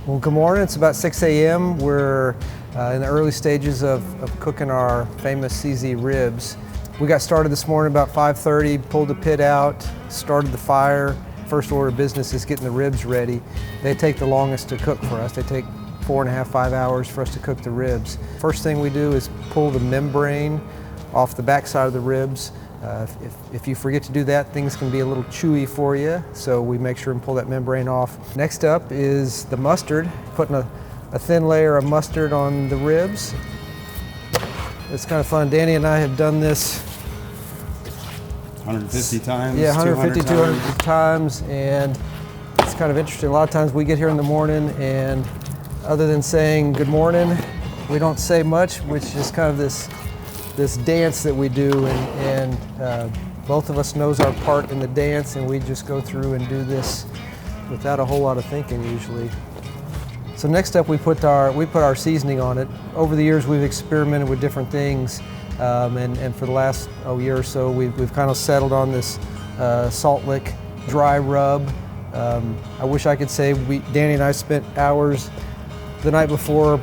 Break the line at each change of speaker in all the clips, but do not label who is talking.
Well, good morning. It's about 6 a.m. We're in the early stages of cooking our famous CZ ribs. We got started this morning about 5:30, pulled the pit out, started the fire. First order of business is getting the ribs ready. They take the longest to cook for us. They take 4.5, 5 hours for us to cook the ribs. First thing we do is pull the membrane off the back side of the ribs. If you forget to do that, things can be a little chewy for you, so we make sure and pull that membrane off. Next up is the mustard, putting a thin layer of mustard on the ribs. It's kind of fun. Danny and I have done this
150 times?
Yeah, 150, 200 times, and it's kind of interesting. A lot of times we get here in the morning, and other than saying good morning, we don't say much, which is kind of this dance that we do, and both of us knows our part in the dance, and we just go through and do this without a whole lot of thinking usually. So next up we put our seasoning on it. Over the years we've experimented with different things, and for the last year or so we've kind of settled on this salt lick dry rub. I wish I could say Danny and I spent hours the night before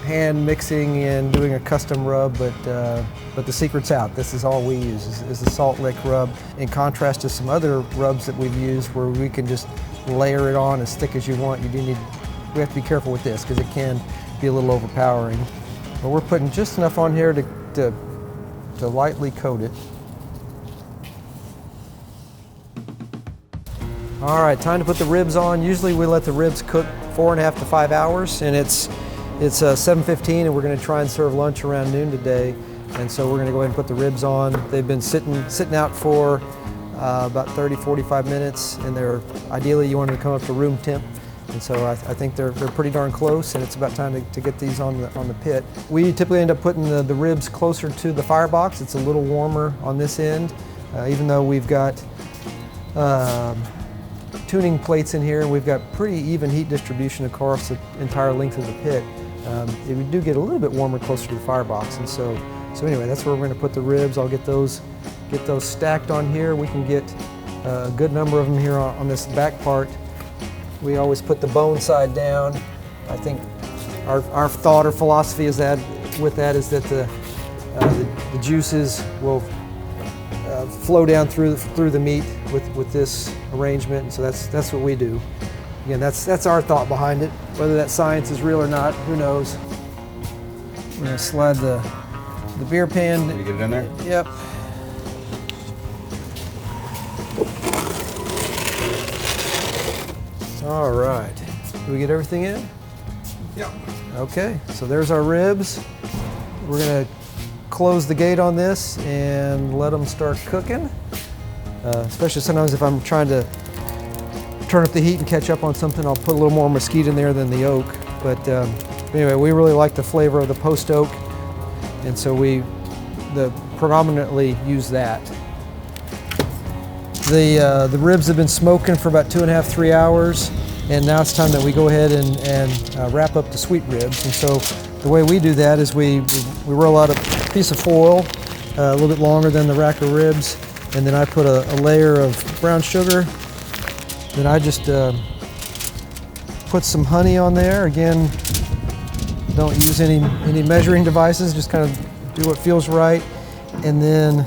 hand mixing and doing a custom rub, but the secret's out. This is all we use is the salt lick rub, in contrast to some other rubs that we've used where we can just layer it on as thick as you want. We have to be careful with this because it can be a little overpowering. But we're putting just enough on here to lightly coat it. All right, time to put the ribs on. Usually we let the ribs cook 4.5 to 5 hours, and it's 7:15, and we're going to try and serve lunch around noon today. And so we're going to go ahead and put the ribs on. They've been sitting out for about 30, 45 minutes, and ideally you want them to come up to room temp. And so I think they're pretty darn close, and it's about time to get these on the pit. We typically end up putting the ribs closer to the firebox. It's a little warmer on this end, even though we've got tuning plates in here, and we've got pretty even heat distribution across the entire length of the pit. We do get a little bit warmer closer to the firebox, and so anyway, that's where we're going to put the ribs. I'll get those stacked on here. We can get a good number of them here on this back part. We always put the bone side down. I think our thought or philosophy is that the juices will flow down through the meat with this arrangement, and so that's what we do. Again, that's our thought behind it. Whether that science is real or not, who knows? We're gonna slide the beer pan.
Can you get it in there?
Yep. All right. Did we get everything in?
Yeah.
Okay. So there's our ribs. We're gonna close the gate on this and let them start cooking. Especially sometimes if I'm trying to turn up the heat and catch up on something, I'll put a little more mesquite in there than the oak. But anyway, we really like the flavor of the post oak, and so we predominantly use that. The ribs have been smoking for about 2.5, 3 hours, and now it's time that we go ahead and wrap up the sweet ribs. And so the way we do that is we roll out a piece of foil, a little bit longer than the rack of ribs, and then I put a layer of brown sugar. Then I just put some honey on there. Again, don't use any measuring devices, just kind of do what feels right. And then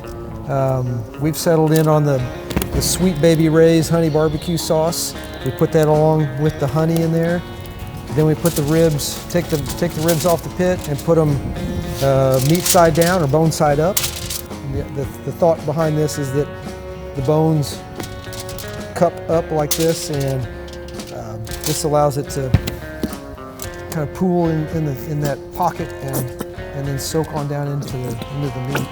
we've settled in on the Sweet Baby Ray's honey barbecue sauce. We put that along with the honey in there. Then we put the ribs, take the ribs off the pit and put them meat side down or bone side up. The thought behind this is that the bones cup up like this, and this allows it to kind of pool in that pocket and then soak on down into the meat.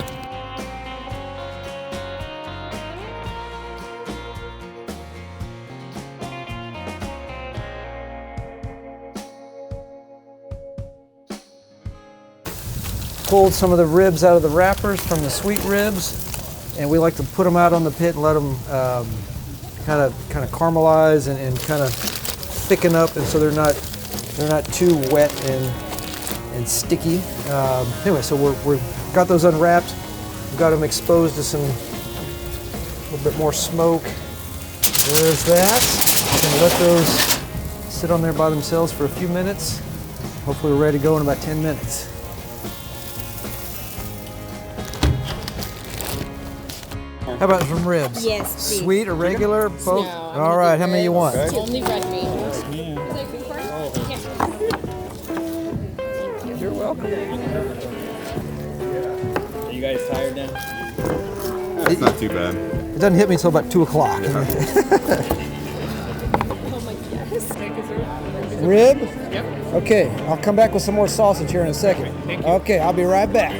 Pulled some of the ribs out of the wrappers from the sweet ribs, and we like to put them out on the pit and let them kind of caramelize and kind of thicken up, and so they're not too wet and sticky. Anyway, so we've got those unwrapped. We've got them exposed to some little bit more smoke. There's that. I'm gonna let those sit on there by themselves for a few minutes. Hopefully we're ready to go in about 10 minutes. How about some ribs?
Yes, please.
Sweet or regular? Both?
No, I'm
All
gonna
right,
do
how many you want?
ribs. Only red meat.
You're welcome.
Are you guys tired now?
It's not too bad.
It doesn't hit me until about 2 o'clock.
Oh my goodness.
Rib? Yep. Okay, I'll come back with some more sausage here in a second. Okay, I'll be right back.